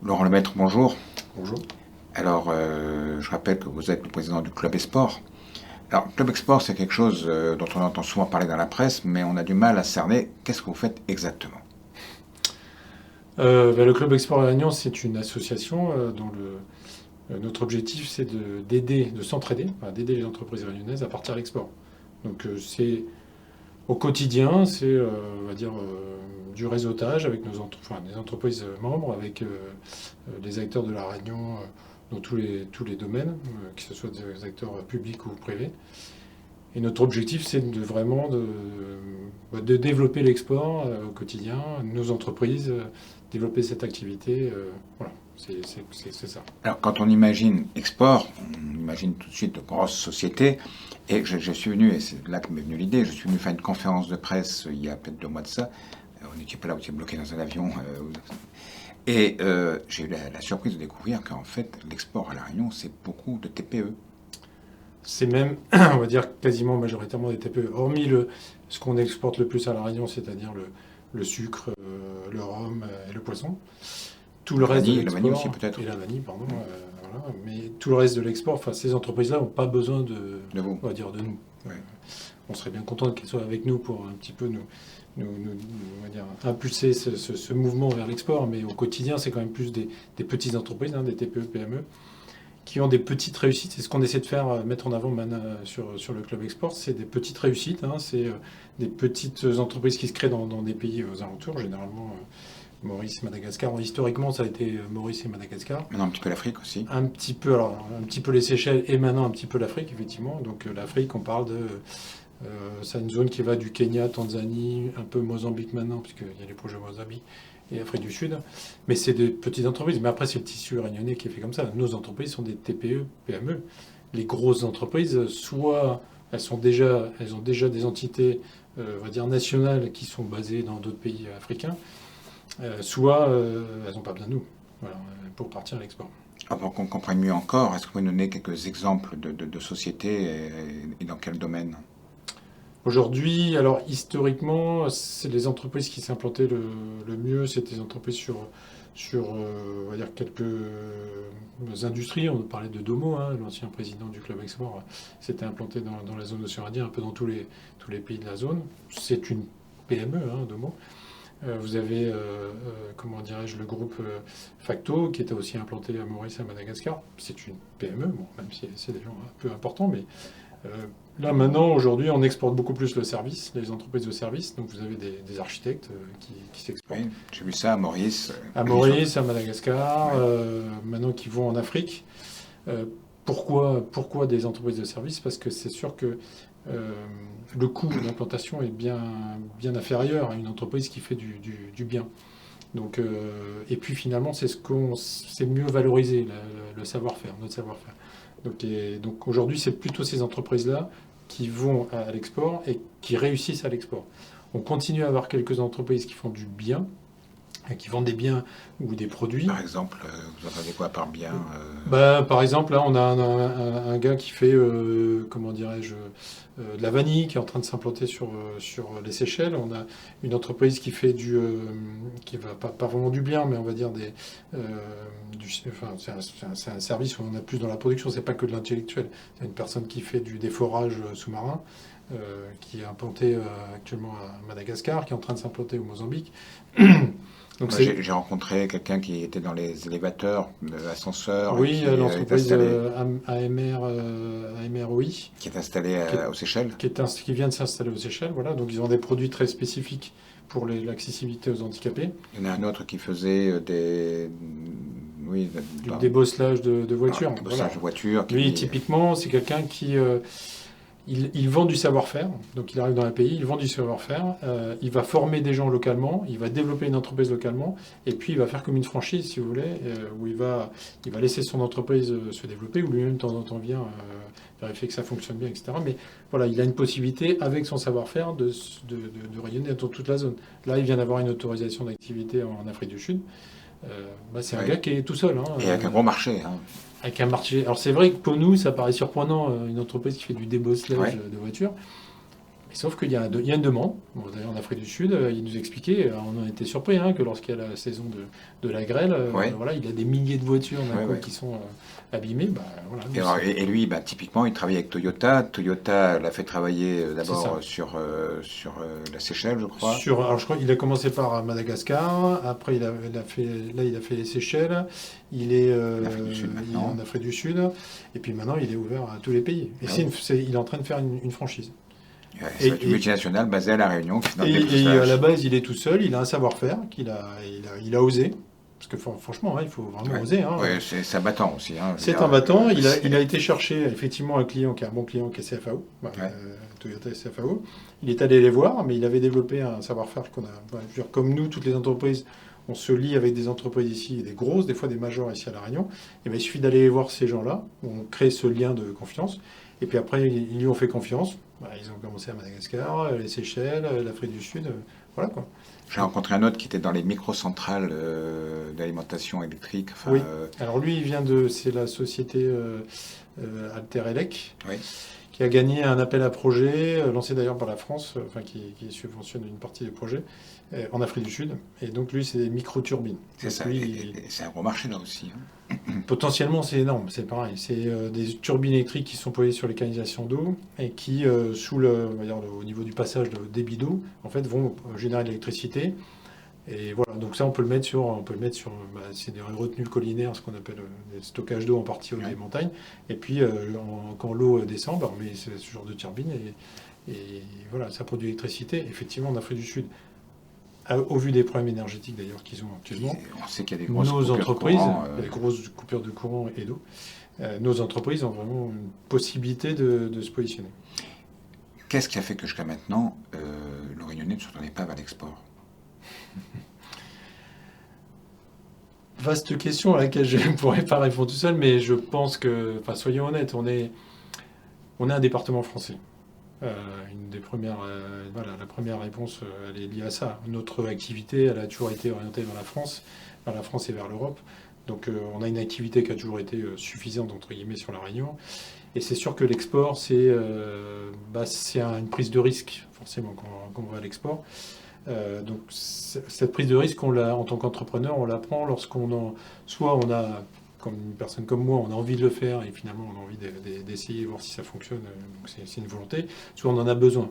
Laurent Lemaître, bonjour. Bonjour. Alors, je rappelle que vous êtes le président du Club Export. Alors, Club Export, c'est quelque chose dont on entend souvent parler dans la presse, mais on a du mal à cerner. Qu'est-ce que vous faites exactement? Le Club Export à Lannion, c'est une association dont notre objectif, c'est de s'entraider, enfin, d'aider les entreprises réunionnaises à partir à l'export. Donc, c'est au quotidien, c'est on va dire du réseautage avec des entreprises membres, avec les acteurs de la Réunion dans tous les domaines, que ce soit des acteurs publics ou privés. Et notre objectif, c'est de développer l'export au quotidien, nos entreprises, développer cette activité. Voilà, c'est ça. Alors, quand on imagine export, on imagine tout de suite de grosses sociétés. Et je suis venu, et c'est là que m'est venue l'idée, je suis venu faire une conférence de presse il y a peut-être 2 mois de ça. On n'était pas là, on était bloqué dans un avion. J'ai eu la surprise de découvrir qu'en fait, l'export à La Réunion, c'est beaucoup de TPE. C'est même, on va dire, quasiment majoritairement des TPE. Hormis ce qu'on exporte le plus à La Réunion, c'est-à-dire le sucre, le rhum et le poisson. Tout le reste de La vanille aussi l'export, peut-être. et la vanille, pardon, voilà. Mais tout le reste de l'export, enfin, ces entreprises-là n'ont pas besoin De vous. on va dire, de nous. Ouais. On serait bien content qu'elles soient avec nous pour un petit peu on va dire, impulser ce mouvement vers l'export, mais au quotidien, c'est quand même plus des petites entreprises, des TPE, PME, qui ont des petites réussites. C'est ce qu'on essaie de faire, mettre en avant maintenant sur le Club Export, c'est des petites réussites, c'est des petites entreprises qui se créent dans des pays aux alentours, généralement Maurice et Madagascar. Historiquement, ça a été Maurice et Madagascar. Maintenant, un petit peu l'Afrique aussi. Un petit peu les Seychelles et maintenant un petit peu l'Afrique, effectivement. Donc l'Afrique, on parle de... c'est une zone qui va du Kenya, Tanzanie, un peu Mozambique maintenant, puisqu'il y a les projets Mozambique et Afrique du Sud. Mais c'est des petites entreprises. Mais après, c'est le tissu réunionnais qui est fait comme ça. Nos entreprises sont des TPE, PME. Les grosses entreprises, soit elles ont déjà des entités, on va dire, nationales qui sont basées dans d'autres pays africains, soit elles n'ont pas besoin de nous, voilà, pour partir à l'export. Pour qu'on comprenne mieux encore, est-ce que vous pouvez nous donner quelques exemples de sociétés et dans quel domaine? Aujourd'hui, alors historiquement, c'est les entreprises qui s'implantaient le mieux, c'était des entreprises sur on va dire quelques industries. On parlait de Domo, l'ancien président du Club Export, s'était implanté dans la zone océan Indien, un peu dans tous les pays de la zone. C'est une PME, Domo. Vous avez, comment dirais-je, le groupe Facto, qui était aussi implanté à Maurice et à Madagascar. C'est une PME, bon, même si c'est des gens un peu importants, mais là maintenant, aujourd'hui, on exporte beaucoup plus le service, les entreprises de service. Donc vous avez des architectes qui s'exportent. Oui, j'ai vu ça à Maurice. À Maurice, à Madagascar, maintenant qui vont en Afrique. Pourquoi des entreprises de service? Parce que c'est sûr que le coût d'implantation est bien inférieur à une entreprise qui fait du bien. Donc, et puis finalement, c'est mieux valoriser le savoir-faire, notre savoir-faire. Donc aujourd'hui, c'est plutôt ces entreprises-là qui vont à l'export et qui réussissent à l'export. On continue à avoir quelques entreprises qui font du bien, qui vendent des biens ou des produits. Par exemple, vous entendez quoi par bien Par exemple, là, on a un gars qui fait, comment dirais-je, de la vanille, qui est en train de s'implanter sur les Seychelles. On a une entreprise qui fait qui va pas vraiment du bien, mais on va dire c'est un service où on a plus dans la production. C'est pas que de l'intellectuel. C'est une personne qui fait des forages sous-marins, qui est implantée actuellement à Madagascar, qui est en train de s'implanter au Mozambique. Donc j'ai rencontré quelqu'un qui était dans les élévateurs, ascenseurs. Oui, qui l'entreprise est AMROI, qui est installée aux Seychelles. qui vient de s'installer aux Seychelles. Voilà. Donc ils ont des produits très spécifiques pour l'accessibilité aux handicapés. Il y en a un autre qui faisait Du débosselage de voitures. Débosselage de voitures. Lui, typiquement, c'est quelqu'un qui... il vend du savoir-faire, donc il arrive dans un pays, il vend du savoir-faire, il va former des gens localement, il va développer une entreprise localement, et puis il va faire comme une franchise, si vous voulez, où il va laisser son entreprise se développer, où lui-même de temps en temps vient vérifier que ça fonctionne bien, etc. Mais voilà, il a une possibilité, avec son savoir-faire, de rayonner dans toute la zone. Là, il vient d'avoir une autorisation d'activité en Afrique du Sud. C'est un gars qui est tout seul. Et avec un gros marché. Avec un marché. Alors c'est vrai que pour nous, ça paraît surprenant, une entreprise qui fait du débosselage de voitures. Sauf qu'il y a, il y a une demande. Bon, d'ailleurs, en Afrique du Sud, il nous expliquait, on en était surpris, hein, que lorsqu'il y a la saison de la grêle, Ouais. voilà, il y a des milliers de voitures d'un Ouais, coup ouais. qui sont abîmées. Bah, voilà, Et, nous, alors, et lui, bah, typiquement, il travaille avec Toyota. Toyota l'a fait travailler c'est d'abord ça. sur la Seychelles, je crois. Alors, je crois qu'il a commencé par Madagascar, après il a fait les Seychelles, il est, En Afrique du Sud il est maintenant. en Afrique du Sud, et puis maintenant il est ouvert à tous les pays. Et Ah c'est oui. il est en train de faire une franchise. Ouais, Et, ça va être une multinationale basée à La Réunion qui fait dans le et à la dépeçage. base, il est tout seul, il a un savoir-faire il a osé. Parce que franchement, hein, il faut vraiment Ouais, oser. Hein. ouais, c'est abattant aussi. Hein, je veux C'est dire, un battant. c'est- Il a été chercher effectivement un client qui est un bon client, qui est CFAO, ouais. Toyota et CFAO. Il est allé les voir, mais il avait développé un savoir-faire qu'on a. Je veux dire, comme nous, toutes les entreprises, on se lie avec des entreprises ici, des grosses, des fois des majors ici à La Réunion. Et bien, il suffit d'aller voir ces gens-là. On crée ce lien de confiance. Et puis après, ils lui ont fait confiance. Bah, ils ont commencé à Madagascar, les Seychelles, l'Afrique du Sud. Voilà quoi. J'ai rencontré un autre qui était dans les microcentrales d'alimentation électrique. Enfin, Oui. Alors lui, c'est la société Alterelec, oui. qui a gagné un appel à projet, lancé d'ailleurs par la France, enfin qui subventionne une partie des projets, en Afrique du Sud. Et donc lui, c'est des micro-turbines. C'est Donc ça. lui, Et c'est un gros marché là aussi. Hein. potentiellement, c'est énorme, c'est pareil. C'est des turbines électriques qui sont posées sur les canalisations d'eau et qui, on va dire, au niveau du passage de débit d'eau, en fait, vont générer de l'électricité. Et voilà, donc ça, on peut le mettre sur, c'est des retenues collinaires, ce qu'on appelle des stockages d'eau en partie au Ouais. des montagnes. Et puis, quand l'eau descend, on met ce genre de turbine et voilà, ça produit de l'électricité. Effectivement, en Afrique du Sud, au vu des problèmes énergétiques d'ailleurs qu'ils ont actuellement, On sait qu'il y a des grosses nos coupures de entreprises, courant. des grosses coupures de courant et d'eau, nos entreprises ont vraiment une possibilité de se positionner. Qu'est-ce qui a fait que jusqu'à maintenant, le Réunionnais ne se tournait pas vers l'export? Vaste question à laquelle je ne pourrais pas répondre tout seul, mais je pense que, enfin, soyons honnêtes, on est un département français. Une des premières, voilà, la première réponse, elle est liée à ça. Notre activité, elle a toujours été orientée vers la France et vers l'Europe. Donc, on a une activité qui a toujours été suffisante entre guillemets sur la Réunion. Et c'est sûr que l'export, c'est une prise de risque forcément quand on va à l'export. Donc cette prise de risque, en tant qu'entrepreneur, on la prend soit on a, comme une personne comme moi, on a envie de le faire et finalement on a envie d'essayer, voir si ça fonctionne, donc c'est une volonté, soit on en a besoin.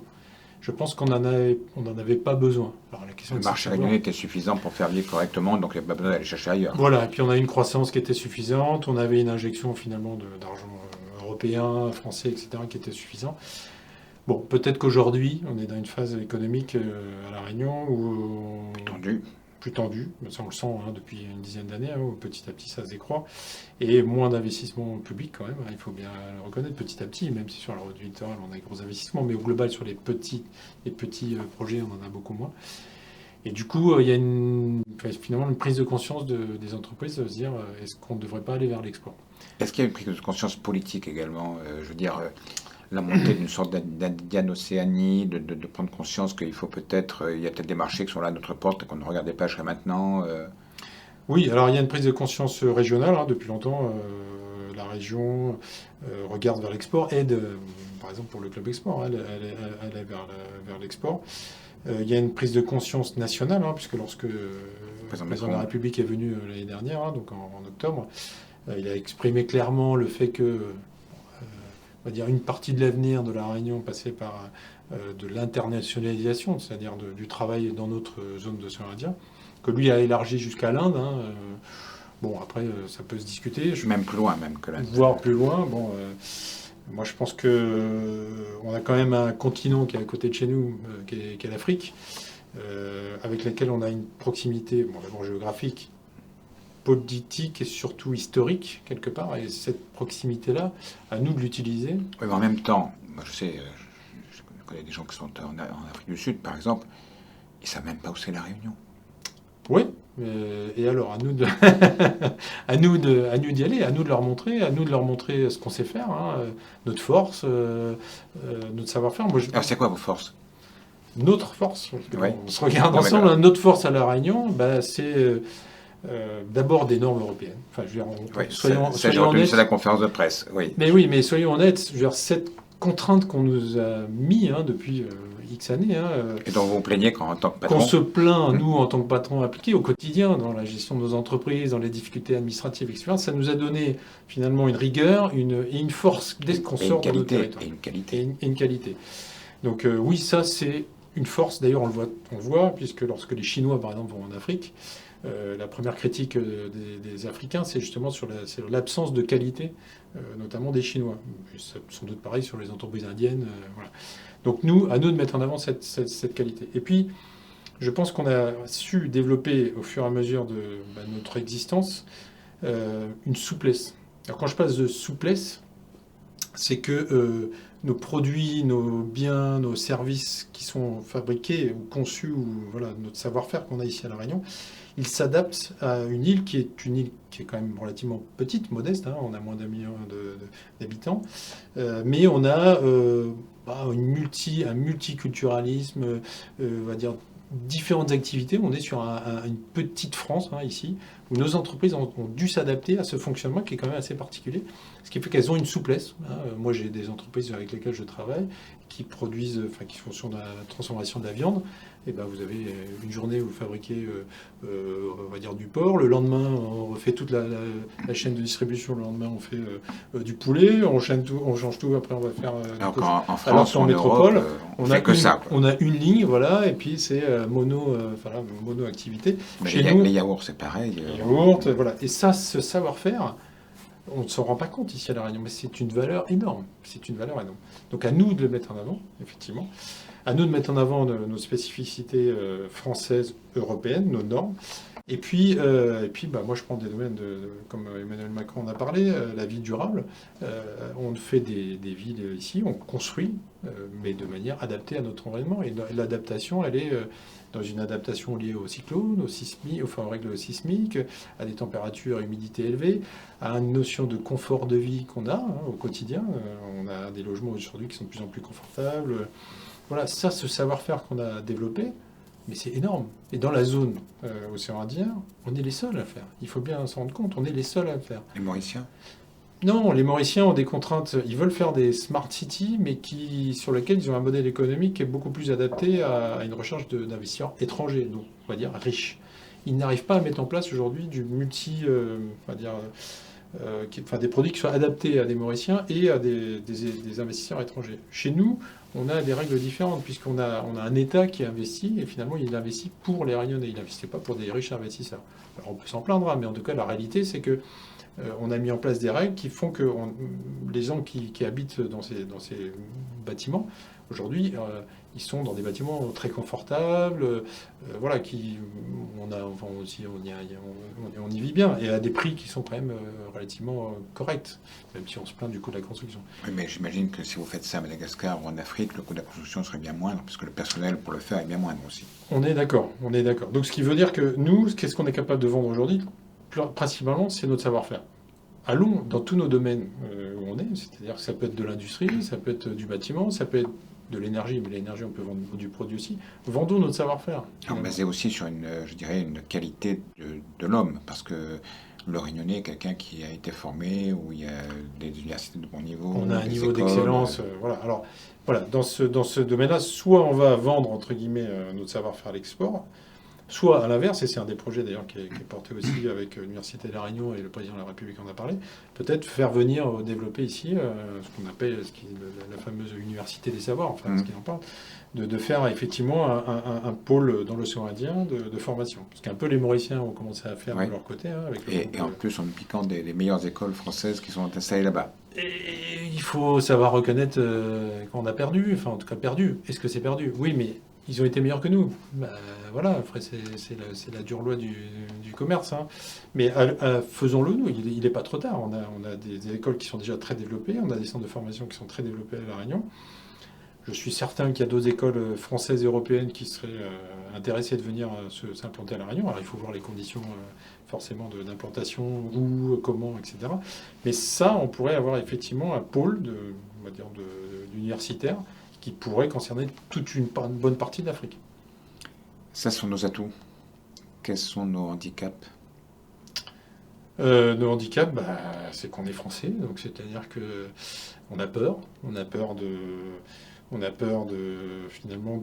Je pense qu'on n'en avait pas besoin. Alors, la question Le est de marché savoir. réunionnais était suffisant pour faire vivre correctement, donc il n'y a pas besoin d'aller chercher ailleurs. Voilà, et puis on a une croissance qui était suffisante, on avait une injection finalement d'argent européen, français, etc., qui était suffisant. Bon, peut-être qu'aujourd'hui, on est dans une phase économique à La Réunion où Tendu. plus tendue, ça on le sent depuis une dizaine d'années, où petit à petit ça se décroît, et moins d'investissement public quand même, il faut bien le reconnaître petit à petit, même si sur la route du littoral on a des gros investissements, mais au global sur les petits projets on en a beaucoup moins. Et du coup, il y a finalement une prise de conscience des entreprises de se dire est-ce qu'on ne devrait pas aller vers l'export? Est-ce qu'il y a une prise de conscience politique également? Je veux dire, la montée d'une sorte d'indienne Océanie, de prendre conscience qu'il faut peut-être, il y a peut-être des marchés qui sont là à notre porte et qu'on ne regardait pas jusqu'à maintenant. Oui, alors il y a une prise de conscience régionale depuis longtemps. La région regarde vers l'export, aide, par exemple pour le Club Export, elle est vers l'export. Il y a une prise de conscience nationale, puisque lorsque le président de la République est venu l'année dernière, donc en octobre, il a exprimé clairement le fait que, on va dire, une partie de l'avenir de la Réunion passait par de l'internationalisation, c'est-à-dire du travail dans notre zone d'océan Indien, que lui a élargi jusqu'à l'Inde. Bon, après, ça peut se discuter. Même plus loin, même que l'Inde. Voire plus loin. Bon, moi, je pense que on a quand même un continent qui est à côté de chez nous, qui est l'Afrique, avec laquelle on a une proximité, bon, d'abord géographique, politique et surtout historique, quelque part. Et cette proximité-là, à nous de l'utiliser. Oui, mais en même temps, moi je sais, je connais des gens qui sont en Afrique du Sud, par exemple, ils ne savent même pas où c'est la Réunion. Oui, et alors à nous d'y aller, à nous de leur montrer ce qu'on sait faire, notre force, notre savoir-faire. Alors c'est quoi vos forces? Notre force, Ouais. on se regarde Non, mais ensemble, voilà. notre force à La Réunion, c'est d'abord des normes européennes. Enfin, je veux dire, Oui, soyons ça, j'ai honnêtes. retenu ça à la conférence de presse, oui. Mais oui, mais soyons honnêtes, je veux dire, cette contrainte qu'on nous a mis depuis X années. Et dont vous vous plaignez en tant que patron. Qu'on se plaint, nous, en tant que patrons impliqués au quotidien, dans la gestion de nos entreprises, dans les difficultés administratives, etc., ça nous a donné finalement une rigueur et une force dès qu'on sort de notre territoire. Et une qualité. Et une qualité. Donc oui, ça c'est une force. D'ailleurs, on le voit, puisque lorsque les Chinois, par exemple, vont en Afrique, la première critique des Africains, c'est justement sur l'absence de qualité, notamment des Chinois. C'est sans doute pareil sur les entreprises indiennes. Voilà. Donc à nous de mettre en avant cette qualité. Et puis, je pense qu'on a su développer au fur et à mesure de notre existence une souplesse. Alors quand je passe de souplesse, c'est que nos produits, nos biens, nos services qui sont fabriqués ou conçus, ou voilà, notre savoir-faire qu'on a ici à La Réunion, ils s'adaptent à une île qui est quand même relativement petite, modeste, hein, on a moins d'1 million d'habitants, mais on a un multiculturalisme, on va dire différentes activités. On est sur une petite France ici, où nos entreprises ont dû s'adapter à ce fonctionnement qui est quand même assez particulier, ce qui fait qu'elles ont une souplesse. Moi, j'ai des entreprises avec lesquelles je travaille qui produisent, qui font sur la transformation de la viande. Et ben, vous avez une journée où vous fabriquez, on va dire, du porc. Le lendemain, on refait toute la chaîne de distribution. Le lendemain, on fait du poulet. On change tout. Après, on va faire. Alors qu'en France, en métropole, Europe, on fait que ça. On a une ligne, voilà, et puis c'est mono activité. Chez nous, les yaourts, c'est pareil. Les yaourts, voilà. Et ça, ce savoir-faire, on ne s'en rend pas compte ici à La Réunion, mais c'est une valeur énorme. C'est une valeur énorme. Donc à nous de le mettre en avant, effectivement. À nous de mettre en avant nos spécificités françaises, européennes, nos normes. Et puis moi, je prends des domaines comme Emmanuel Macron en a parlé, la vie durable. On fait des villes ici, on construit, mais de manière adaptée à notre environnement. Et l'adaptation, elle est dans une adaptation liée aux cyclones, aux règles sismiques, à des températures et humidités élevées, à une notion de confort de vie qu'on a au quotidien. On a des logements aujourd'hui qui sont de plus en plus confortables. Voilà, ça, ce savoir-faire qu'on a développé, mais c'est énorme. Et dans la zone océan Indien, on est les seuls à le faire. Il faut bien s'en rendre compte, on est les seuls à le faire. Les Mauriciens ? Non, les Mauriciens ont des contraintes. Ils veulent faire des smart cities, mais sur lesquelles ils ont un modèle économique qui est beaucoup plus adapté à une recherche d'investisseurs étrangers, donc on va dire riches. Ils n'arrivent pas à mettre en place aujourd'hui du des produits qui soient adaptés à des Mauriciens et à des investisseurs étrangers. Chez nous, on a des règles différentes, puisqu'on a un État qui investit, et finalement, il investit pour les Réunionnais. Il n'investit pas pour des riches investisseurs. Alors, on peut s'en plaindre, mais en tout cas, la réalité, c'est que on a mis en place des règles qui font que les gens qui habitent dans ces bâtiments, aujourd'hui, ils sont dans des bâtiments très confortables, voilà, on y vit bien, et à des prix qui sont quand même relativement corrects, même si on se plaint du coût de la construction. Oui, mais j'imagine que si vous faites ça à Madagascar ou en Afrique, le coût de la construction serait bien moindre, parce que le personnel pour le faire est bien moindre aussi. On est d'accord. Donc ce qui veut dire que nous, qu'est-ce qu'on est capable de vendre aujourd'hui ? Principalement, c'est notre savoir-faire. Allons dans tous nos domaines où on est, c'est-à-dire que ça peut être de l'industrie, ça peut être du bâtiment, ça peut être de l'énergie, mais l'énergie, on peut vendre du produit aussi. Vendons notre savoir-faire. Basé aussi sur une qualité de l'homme, parce que le Réunionnais est quelqu'un qui a été formé, où il y a des universités de bon niveau. On a un niveau d'excellence. Voilà. Alors, voilà, dans ce domaine-là, soit on va vendre, entre guillemets, notre savoir-faire à l'export, soit à l'inverse, et c'est un des projets d'ailleurs qui est porté aussi avec l'Université de La Réunion et le président de la République en a parlé, peut-être faire venir développer ici ce qu'on appelle la fameuse université des savoirs, enfin ce qu'il en parle, de faire effectivement un pôle dans l'océan Indien de formation. Ce qu'un peu les Mauriciens ont commencé à faire de leur côté. Et en plus en piquant des meilleures écoles françaises qui sont installées là-bas. Et il faut savoir reconnaître qu'on a perdu, enfin en tout cas perdu. Est-ce que c'est perdu ? Oui, mais ils ont été meilleurs que nous. Voilà, après c'est la dure loi du commerce. Mais faisons-le nous, il n'est pas trop tard. On a des écoles qui sont déjà très développées, on a des centres de formation qui sont très développés à La Réunion. Je suis certain qu'il y a d'autres écoles françaises et européennes qui seraient intéressées de venir s'implanter à La Réunion. Alors il faut voir les conditions forcément d'implantation, où, comment, etc. Mais ça, on pourrait avoir effectivement un pôle d'universitaires qui pourrait concerner toute une bonne partie de l'Afrique. Ça sont nos atouts. Quels sont nos handicaps ? Nos handicaps, c'est qu'on est français, donc c'est-à-dire que on a peur On a peur finalement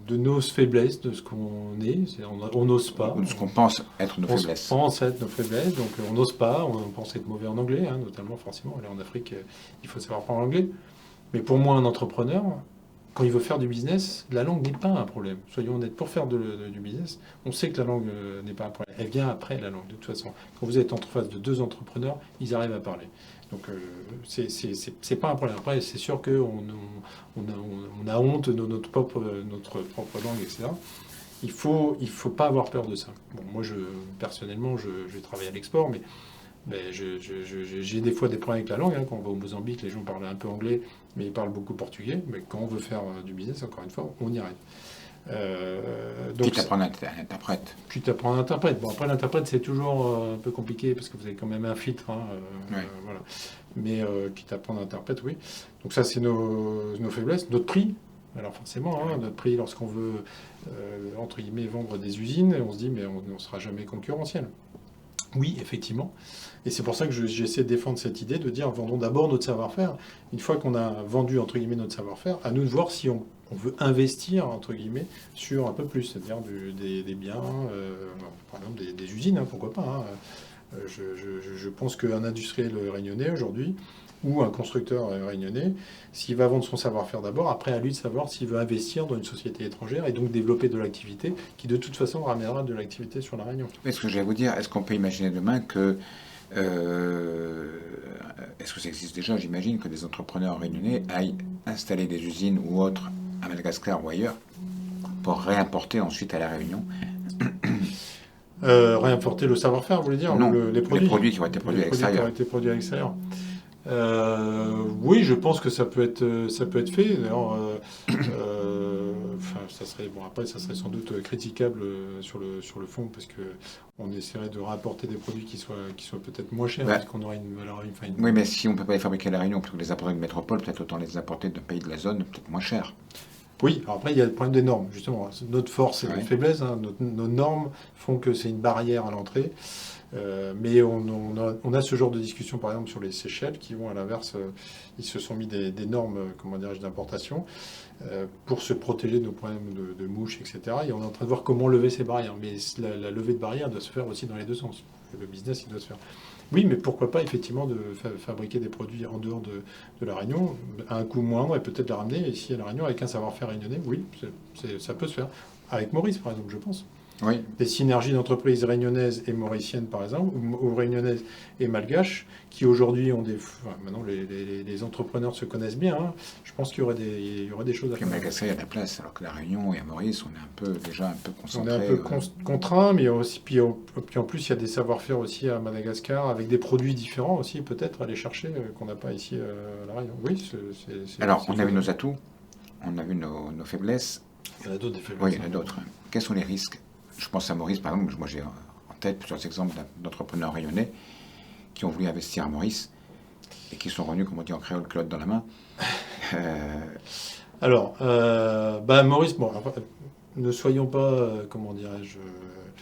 de nos faiblesses, de ce qu'on est. On n'ose pas. Ou de ce qu'on pense être nos faiblesses. On pense être nos faiblesses, donc on n'ose pas. On pense être mauvais en anglais, hein, notamment forcément. Là, en Afrique, il faut savoir parler anglais. Mais pour moi, un entrepreneur, quand il veut faire du business, la langue n'est pas un problème. Soyons honnêtes, pour faire du business, on sait que la langue n'est pas un problème. Elle vient après la langue, de toute façon. Quand vous êtes en face de deux entrepreneurs, ils arrivent à parler. Donc, c'est pas un problème. Après, c'est sûr qu'on on a honte de notre propre langue, etc. Il faut pas avoir peur de ça. Bon, moi, personnellement, je travaille à l'export, mais j'ai des fois des problèmes avec la langue. Hein. Quand on va au Mozambique, les gens parlent un peu anglais, mais ils parlent beaucoup portugais. Mais quand on veut faire du business, encore une fois, on y arrive. Quitte à prendre un interprète. Quitte à prendre un interprète. Bon, après, l'interprète, c'est toujours un peu compliqué parce que vous avez quand même un filtre. Hein, voilà. Mais quitte à prendre un interprète, oui. Donc ça, c'est nos faiblesses. Notre prix. Alors forcément, hein, notre prix, lorsqu'on veut, entre guillemets, vendre des usines, on se dit, mais on ne sera jamais concurrentiel. Oui, effectivement. Et c'est pour ça que j'essaie de défendre cette idée de dire, vendons d'abord notre savoir-faire. Une fois qu'on a vendu, entre guillemets, notre savoir-faire, à nous de voir si on veut investir, entre guillemets, sur un peu plus, c'est-à-dire des biens, par exemple des usines, hein, pourquoi pas. Hein. Je pense qu'un industriel réunionnais aujourd'hui, ou un constructeur réunionnais, s'il va vendre son savoir-faire d'abord, après à lui de savoir s'il veut investir dans une société étrangère et donc développer de l'activité qui de toute façon ramènera de l'activité sur la Réunion. Mais ce que je vais vous dire, est-ce qu'on peut imaginer demain que... est-ce que ça existe déjà? J'imagine que des entrepreneurs réunionnais aillent installer des usines ou autres à Madagascar ou ailleurs pour réimporter ensuite à la Réunion. Réimporter le savoir-faire, vous voulez dire? Non, les produits qui ont été produits à l'extérieur. Qui ont été produits à l'extérieur. Oui, je pense que ça peut être fait. D'ailleurs, ça serait bon. Après, ça serait sans doute critiquable sur le fond parce que on essaierait de rapporter des produits qui soient peut-être moins chers, parce qu'on aurait une valeur. Oui, mais si on peut pas les fabriquer à la Réunion plutôt que les importer de métropole, peut-être autant les importer d'un pays de la zone, peut-être moins cher. Oui, alors après, il y a le problème des normes, justement. Notre force et notre faiblesse, hein, nos normes font que c'est une barrière à l'entrée. Mais on a ce genre de discussion, par exemple, sur les Seychelles, qui vont à l'inverse, ils se sont mis des normes, comment dirais-je, d'importation pour se protéger de nos problèmes de mouches, etc. Et on est en train de voir comment lever ces barrières. Mais la levée de barrières doit se faire aussi dans les deux sens. Le business, il doit se faire. Oui, mais pourquoi pas, effectivement, de fabriquer des produits en dehors de la Réunion, à un coût moindre, et peut-être la ramener ici à la Réunion avec un savoir-faire réunionnais. Oui, ça peut se faire. Avec Maurice, par exemple, je pense. Oui. Des synergies d'entreprises réunionnaises et mauriciennes, par exemple, ou réunionnaises et malgaches, qui aujourd'hui ont des... Enfin, maintenant, les entrepreneurs se connaissent bien. Hein. Je pense qu'il y aurait des choses à faire. Puis à Madagascar, il y a de la place, alors que la Réunion et à Maurice, on est déjà un peu concentrés. On est un peu contraint, mais aussi, puis en plus, il y a des savoir-faire aussi à Madagascar, avec des produits différents aussi, peut-être, à aller chercher, qu'on n'a pas ici à la Réunion. Oui, alors, on a vu nos atouts, on a vu nos faiblesses. Il y en a d'autres, des faiblesses. Oui, il y en a d'autres. Quels sont les risques? Je pense à Maurice, par exemple. Moi, j'ai en tête plusieurs exemples d'entrepreneurs rayonnais qui ont voulu investir à Maurice et qui sont revenus, comme on dit en créole, culotte dans la main. Alors, Maurice, bon, ne soyons pas, comment dirais-je...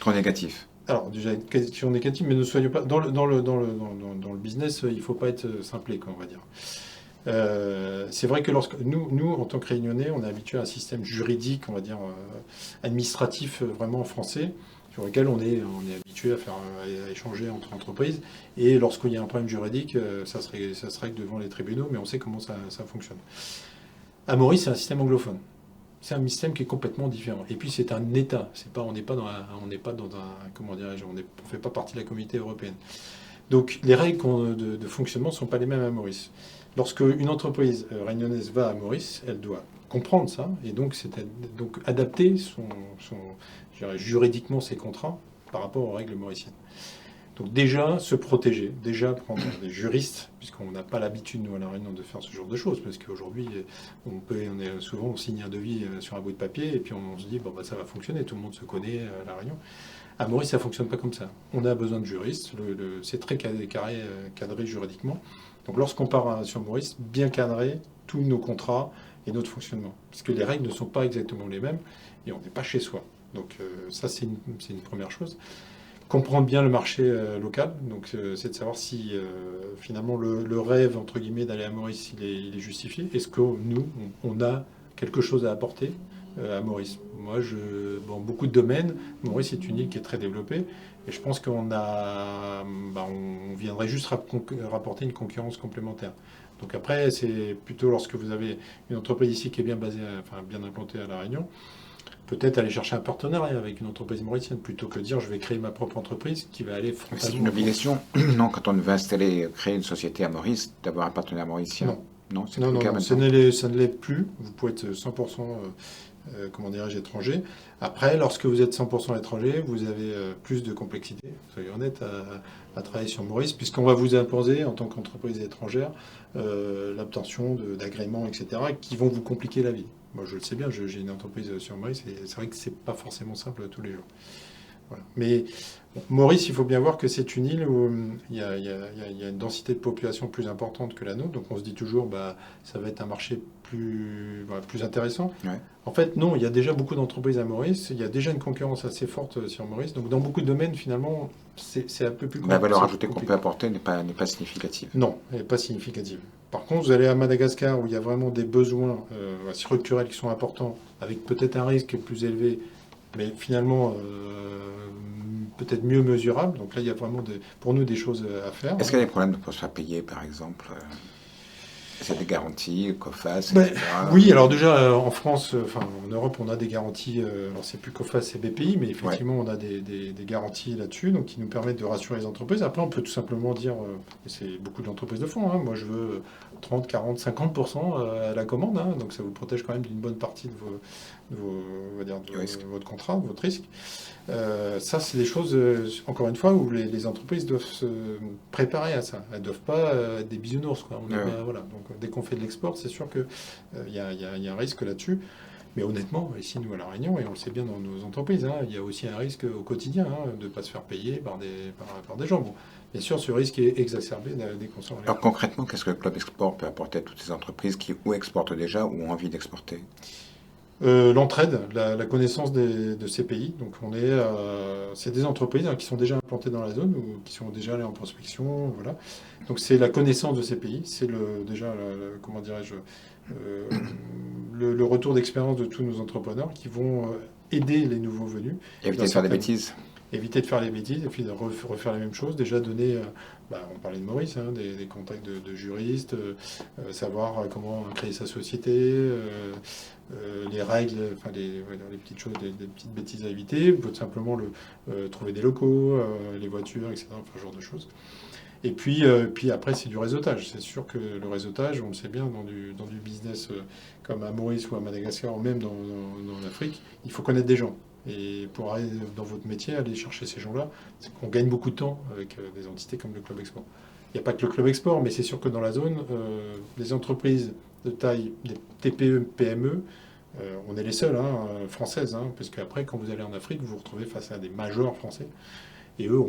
Trop négatif. Alors, déjà, une question négative, mais ne soyons pas... Dans le business, il ne faut pas être simplé, quoi, on va dire. C'est vrai que lorsque nous, en tant que Réunionnais, on est habitué à un système juridique, on va dire, administratif vraiment français, sur lequel on est habitué à échanger entre entreprises. Et lorsqu'il y a un problème juridique, ça se règle devant les tribunaux, mais on sait comment ça fonctionne. À Maurice, c'est un système anglophone. C'est un système qui est complètement différent. Et puis c'est un État. On n'est pas dans un, comment dirais-je, on ne fait pas partie de la communauté européenne. Donc les règles de fonctionnement ne sont pas les mêmes à Maurice. Lorsque une entreprise réunionnaise va à Maurice, elle doit comprendre ça et donc adapter juridiquement ses contrats par rapport aux règles mauriciennes. Donc déjà, se protéger, déjà prendre des juristes, puisqu'on n'a pas l'habitude, nous, à La Réunion, de faire ce genre de choses, parce qu'aujourd'hui, on signe un devis sur un bout de papier, et puis on se dit, ça va fonctionner, tout le monde se connaît à La Réunion. À Maurice, ça ne fonctionne pas comme ça. On a besoin de juristes, c'est très cadré juridiquement. Donc lorsqu'on part sur Maurice, bien cadrer tous nos contrats et notre fonctionnement, puisque les règles ne sont pas exactement les mêmes, et on n'est pas chez soi. Donc ça, c'est une première chose. comprendre bien le marché local. Donc, c'est de savoir si finalement le rêve, entre guillemets, d'aller à Maurice, il est justifié. Est-ce que nous, on a quelque chose à apporter à Maurice? Moi, dans beaucoup de domaines, Maurice est une île qui est très développée. Et je pense on viendrait juste rapporter une concurrence complémentaire. Donc après, c'est plutôt lorsque vous avez une entreprise ici qui est bien basée, enfin bien implantée à La Réunion, peut-être aller chercher un partenariat avec une entreprise mauricienne plutôt que de dire je vais créer ma propre entreprise qui va aller Mais c'est frontalement. une obligation, non, quand on veut installer, créer une société à Maurice, d'avoir un partenaire mauricien. Non, Non, c'est non, plus le non, cas non, maintenant. ça ne l'est plus. Vous pouvez être 100%, comment dirais-je, étranger. Après, lorsque vous êtes 100% étranger, vous avez plus de complexité, soyons honnêtes, à travailler sur Maurice, puisqu'on va vous imposer, en tant qu'entreprise étrangère, l'obtention d'agréments, etc., qui vont vous compliquer la vie. Moi, je le sais bien, j'ai une entreprise sur Maurice, et c'est vrai que c'est pas forcément simple tous les jours. Voilà. Mais bon, Maurice, il faut bien voir que c'est une île où il y a une densité de population plus importante que la nôtre. Donc on se dit toujours, bah, ça va être un marché plus intéressant. Ouais. En fait, non, il y a déjà beaucoup d'entreprises à Maurice. Il y a déjà une concurrence assez forte sur Maurice. Donc dans beaucoup de domaines, finalement, c'est un peu plus La valeur c'est ajoutée qu'on compliqué. peut apporter n'est pas significative. Non, elle n'est pas significative. Par contre, vous allez à Madagascar où il y a vraiment des besoins structurels qui sont importants, avec peut-être un risque plus élevé, mais finalement peut-être mieux mesurable. Donc là, il y a vraiment pour nous des choses à faire. Est-ce qu'il y a des problèmes pour se faire payer, par exemple? C'est des garanties, COFAS, Ben, etc. oui, alors déjà en France, enfin en Europe, on a des garanties. Alors c'est plus COFAS, c'est BPI, mais Ouais. effectivement, on a des garanties là-dessus, donc qui nous permettent de rassurer les entreprises. Après, on peut tout simplement dire, et c'est beaucoup d'entreprises de font, hein, moi je veux 30, 40, 50% à la commande, hein, donc ça vous protège quand même d'une bonne partie on va dire, Du risque. de votre contrat, de votre risque. Ça, c'est des choses, encore une fois, où les entreprises doivent se préparer à ça. Elles ne doivent pas être des bisounours, quoi. On est Ouais. pas- voilà. Donc, dès qu'on fait de l'export, c'est sûr qu'il y a un risque là-dessus. Mais honnêtement, ici, nous, à La Réunion, et on le sait bien dans nos entreprises, hein, il y a aussi un risque au quotidien de ne pas se faire payer par des gens. Bon, bien sûr, ce risque est exacerbé dès qu'on sort. Alors concrètement, qu'est-ce que le Club Export peut apporter à toutes ces entreprises qui ou exportent déjà ou ont envie d'exporter? L'entraide, la connaissance de ces pays. Donc c'est des entreprises qui sont déjà implantées dans la zone ou qui sont déjà allées en prospection, voilà. Donc c'est la connaissance de ces pays, c'est comment dirais-je, euh, le retour d'expérience de tous nos entrepreneurs qui vont aider les nouveaux venus. Éviter Dans de faire des certaines- bêtises. Éviter de faire les bêtises et puis de refaire la même chose. Déjà donner, on parlait de Maurice, hein, des contacts de juristes, savoir comment créer sa société, les règles, enfin les petites choses, les petites bêtises à éviter. Vous pouvez simplement trouver des locaux, les voitures, etc. Enfin, ce genre de choses. Et puis après, c'est du réseautage. C'est sûr que le réseautage, on le sait bien, dans du business comme à Maurice ou à Madagascar, ou même dans l'Afrique, il faut connaître des gens. Et pour aller dans votre métier, aller chercher ces gens-là, c'est qu'on gagne beaucoup de temps avec des entités comme le Club Export. Il n'y a pas que le Club Export, mais c'est sûr que dans la zone, les entreprises de taille, des TPE, PME, on est les seuls, hein, françaises, hein, parce qu'après, quand vous allez en Afrique, vous vous retrouvez face à des majors français. Et eux,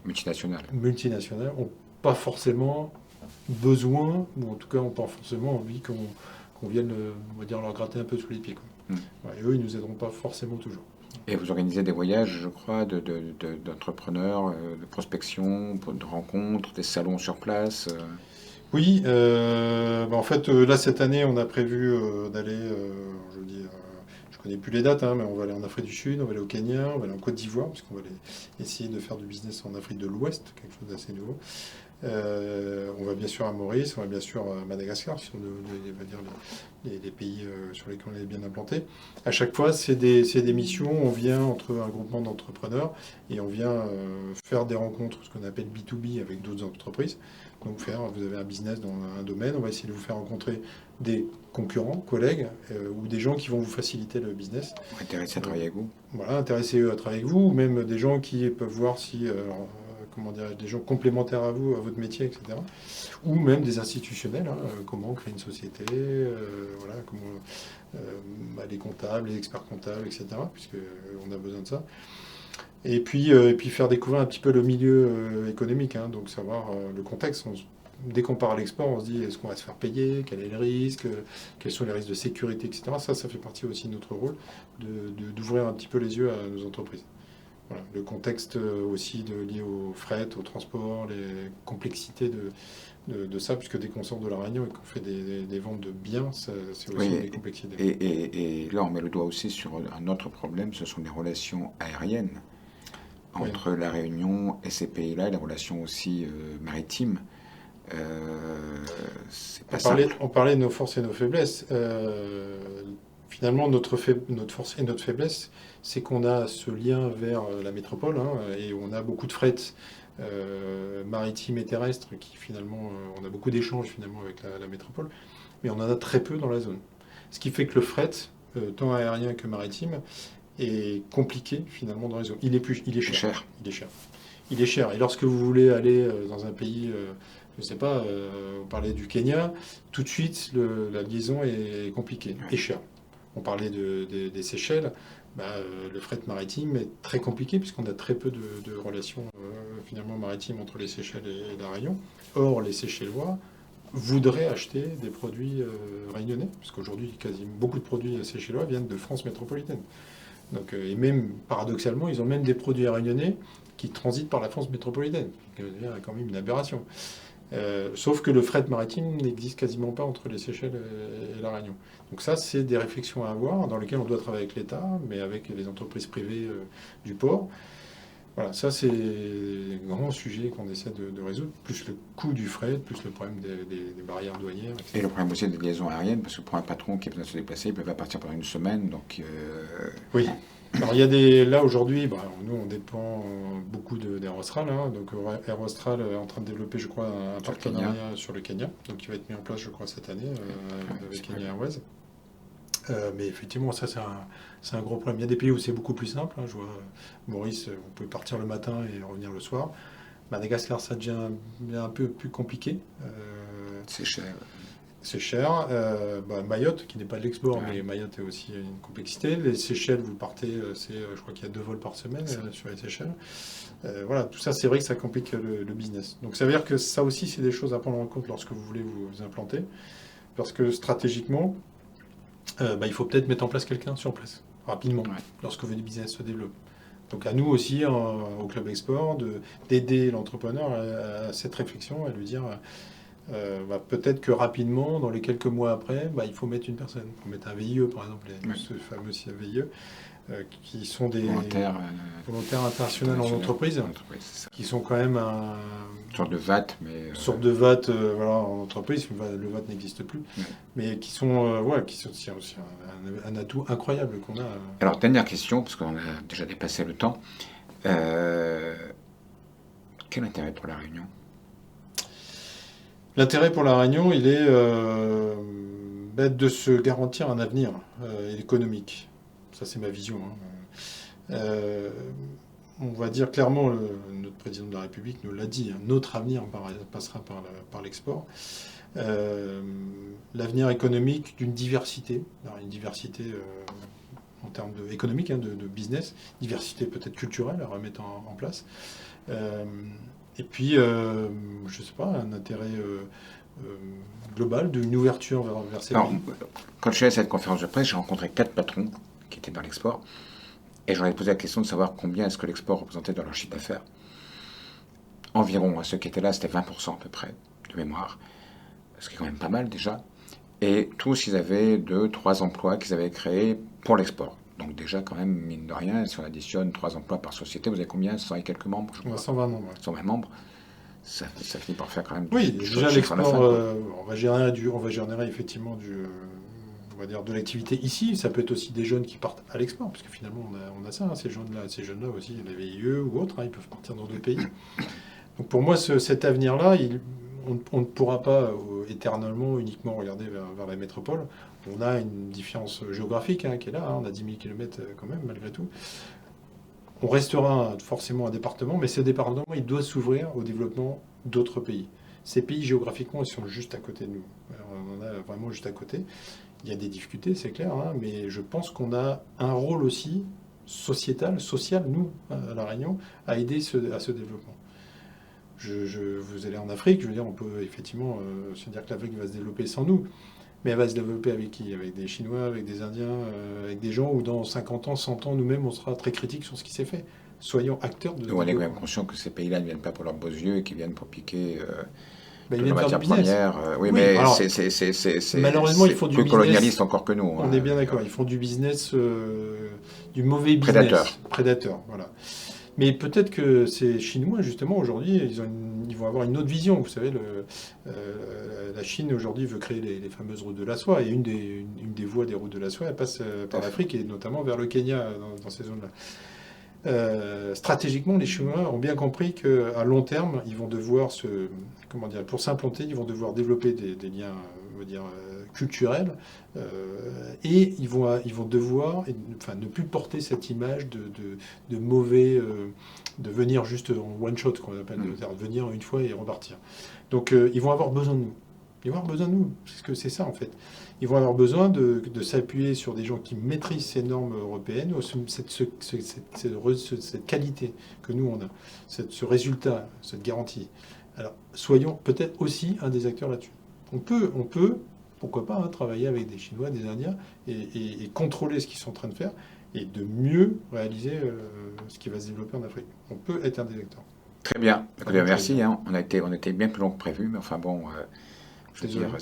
Multinationales. multinationales, n'ont pas forcément besoin, ou en tout cas n'ont pas forcément envie qu'on vienne, on va dire, leur gratter un peu sous les pieds, quoi. Mm. Ouais, et eux, ils nous aideront pas forcément toujours. Et vous organisez des voyages, je crois, d'entrepreneurs, de prospection, de rencontres, des salons sur place. Oui, en fait, là, cette année, on a prévu d'aller, je vous dis, je connais plus les dates, hein, mais on va aller en Afrique du Sud, on va aller au Kenya, on va aller en Côte d'Ivoire, parce qu'on va essayer de faire du business en Afrique de l'Ouest, quelque chose d'assez nouveau. On va bien sûr à Maurice, on va bien sûr à Madagascar, qui sont on va dire les pays sur lesquels on est bien implanté. À chaque fois, c'est des missions, on vient entre un groupement d'entrepreneurs et on vient faire des rencontres, ce qu'on appelle B2B avec d'autres entreprises. Donc vous avez un business dans un domaine, on va essayer de vous faire rencontrer des concurrents, collègues, ou des gens qui vont vous faciliter le business. Intéressés à travailler avec vous. Voilà, intéressés à travailler avec vous, ou même des gens qui peuvent voir si, comment dirais-je, des gens complémentaires à vous, à votre métier, etc. Ou même des institutionnels, hein, comment créer une société, voilà, comment les comptables, les experts comptables, etc. Puisque on a besoin de ça. Et puis faire découvrir un petit peu le milieu économique, hein, donc savoir le contexte. Dès qu'on part à l'export, on se dit est-ce qu'on va se faire payer, quel est le risque, quels sont les risques de sécurité, etc. Ça fait partie aussi de notre rôle, d'ouvrir un petit peu les yeux à nos entreprises. Voilà. Le contexte aussi lié au fret, au transport, les complexités de ça, puisque dès qu'on sort de la Réunion et qu'on fait des ventes de biens, c'est aussi Oui, des complexités. et là, on met le doigt aussi sur un autre problème, ce sont les relations aériennes Oui. entre la Réunion et ces pays-là, les relations aussi maritimes. C'est pas simple. On parlait de nos forces et nos faiblesses. Finalement, notre force et notre faiblesse, c'est qu'on a ce lien vers la métropole, hein, et on a beaucoup de fret maritime et terrestre, qui finalement, on a beaucoup d'échanges finalement avec la métropole, mais on en a très peu dans la zone. Ce qui fait que le fret, tant aérien que maritime, est compliqué finalement dans les zones. Il est C'est cher. cher. Il est cher. Il est cher. Et lorsque vous voulez aller dans un pays, je ne sais pas, vous parlez du Kenya, tout de suite, la liaison est compliquée et Ouais. chère. On parlait des Seychelles, bah, le fret maritime est très compliqué puisqu'on a très peu de relations finalement maritimes entre les Seychelles et la Réunion. Or, les Seychellois voudraient acheter des produits réunionnais, parce qu'aujourd'hui, quasiment beaucoup de produits seychellois viennent de France métropolitaine. Donc, et même, paradoxalement, ils ont même des produits réunionnais qui transitent par la France métropolitaine. C'est quand même une aberration. Sauf que le fret maritime n'existe quasiment pas entre les Seychelles et la Réunion. Donc ça, c'est des réflexions à avoir, dans lesquelles on doit travailler avec l'État, mais avec les entreprises privées du port. Voilà, ça c'est un grand sujet qu'on essaie de résoudre, plus le coût du fret, plus le problème des barrières douanières, Et le etc. problème aussi des liaisons aériennes, parce que pour un patron qui a besoin de se déplacer, il peut pas partir pendant une semaine, donc Oui. Alors il y a là aujourd'hui, bah, nous on dépend beaucoup d'Air Austral, hein, donc Air Austral est en train de développer, je crois, un sur le Kenya, partenariat sur le Kenya, donc qui va être mis en place, je crois, cette année avec c'est Kenya prévu. Airways. Mais effectivement, ça c'est un gros problème. Il y a des pays où c'est beaucoup plus simple, hein. Je vois Maurice, vous pouvez partir le matin et revenir le soir. Madagascar, ça devient un peu plus compliqué. C'est cher. C'est cher. Bah, Mayotte, qui n'est pas de l'export, Ouais, mais Mayotte est aussi une complexité. Les Seychelles, vous partez, je crois qu'il y a 2 vols par semaine ça. sur les Seychelles. Voilà, tout ça, c'est vrai que ça complique le business. Donc ça veut dire que ça aussi, c'est des choses à prendre en compte lorsque vous voulez vous implanter. Parce que stratégiquement, bah, il faut peut-être mettre en place quelqu'un sur place, rapidement, Ouais. lorsque le business se développe. Donc à nous aussi, au Club Export, d'aider l'entrepreneur à cette réflexion, à lui dire bah, peut-être que rapidement, dans les quelques mois après, bah, il faut mettre une personne. Il faut mettre un VIE, par exemple, Ouais. ce fameux VIE, qui sont des Volontaire, volontaires internationaux en international, entreprise, entreprise, c'est ça. qui sont quand même Une sorte de VAT, mais une sorte de VAT voilà, en entreprise. Le VAT n'existe plus, ouais. mais qui sont, ouais, qui sont aussi un atout incroyable qu'on a. Alors, dernière question, parce qu'on a déjà dépassé le temps. Euh, Quel intérêt pour la Réunion? L'intérêt pour la Réunion, il est bah, de se garantir un avenir économique. Ça, c'est ma vision, hein. Euh, on va dire clairement, notre président de la République nous l'a dit, hein, notre avenir passera par l'export. Euh, L'avenir économique d'une diversité, alors une diversité en termes économique, hein, de business, diversité peut-être culturelle à remettre en place. Euh, et puis, je sais pas, un intérêt euh, global, d'une ouverture vers ces Alors, pays. quand je suis allé à cette conférence de presse, j'ai rencontré 4 patrons qui étaient dans l'export. Et j'aurais posé la question de savoir combien est-ce que l'export représentait dans leur chiffre d'affaires. Environ, à ceux qui étaient là, c'était 20% à peu près, de mémoire. Ce qui est quand même pas mal déjà. Et tous, ils avaient 2, 3 emplois qu'ils avaient créés pour l'export. Donc déjà, quand même, mine de rien, si on additionne 3 emplois par société, vous avez combien? 100 et quelques membres, je On a crois. 120 membres. Ouais. 120 membres. Ça finit par faire quand même Oui, du déjà chiffre à la l'export, fin, quoi. on va générer effectivement on va dire de l'activité ici. Ça peut être aussi des jeunes qui partent à l'export, parce que finalement on a ça, hein, ces jeunes-là aussi, les VIE ou autres, hein, ils peuvent partir dans d'autres pays. Donc pour moi, cet avenir-là, on ne pourra pas éternellement uniquement regarder vers la métropole. On a une différence géographique hein, qui est là, hein, on a 10 000 km quand même, malgré tout. On restera forcément un département, mais ce département, il doit s'ouvrir au développement d'autres pays. Ces pays, géographiquement, ils sont juste à côté de nous. Alors, on en a vraiment juste à côté. Il y a des difficultés, c'est clair, hein, mais je pense qu'on a un rôle aussi sociétal, social, nous, à La Réunion, à aider à ce développement. Vous allez en Afrique, je veux dire, on peut effectivement se dire que l'Afrique va se développer sans nous, mais elle va se développer avec qui? Avec des Chinois, avec des Indiens, avec des gens où dans 50 ans, 100 ans, nous-mêmes, on sera très critiques sur ce qui s'est fait. soyons acteurs de Nous, on est quand même développement. conscient que ces pays-là ne viennent pas pour leurs beaux yeux et qu'ils viennent pour piquer Ben, ils de la viennent faire du matière business. première. Oui, Oui, mais alors, malheureusement, ils c'est font du plus business. colonialiste encore que nous. On est bien d'accord, ils font du business, du mauvais Prédateur. business. Prédateur, voilà. Mais peut-être que ces Chinois, justement, aujourd'hui, ils vont avoir une autre vision. Vous savez, la Chine, aujourd'hui, veut créer les fameuses routes de la soie. Et une des voies des routes de la soie, elle passe par l'Afrique et notamment vers le Kenya, dans ces zones-là. Stratégiquement, les Chinois ont bien compris qu'à long terme, ils vont devoir comment dire, pour s'implanter, ils vont devoir développer des liens, on va dire, culturels, et ils vont devoir, enfin, ne plus porter cette image de mauvais, de venir juste en one shot, qu'on appelle, c'est-à-dire venir une fois et repartir. Donc, ils vont avoir besoin de nous. Ils vont avoir besoin de nous, parce que c'est ça en fait. Ils vont avoir besoin de s'appuyer sur des gens qui maîtrisent ces normes européennes, ou cette qualité que nous on a, ce résultat, cette garantie. Alors, soyons peut-être aussi un des acteurs là-dessus. On peut, pourquoi pas, hein, travailler avec des Chinois, des Indiens, et contrôler ce qu'ils sont en train de faire, et de mieux réaliser ce qui va se développer en Afrique. On peut être un des acteurs. Très bien. Écoutez, merci. bien. Hein. On était bien plus long que prévu, mais enfin bon, je veux Désolé. dire,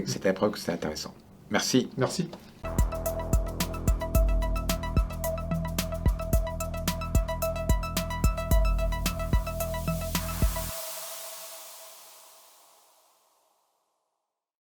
c'était la preuve que c'était intéressant. Merci. Merci.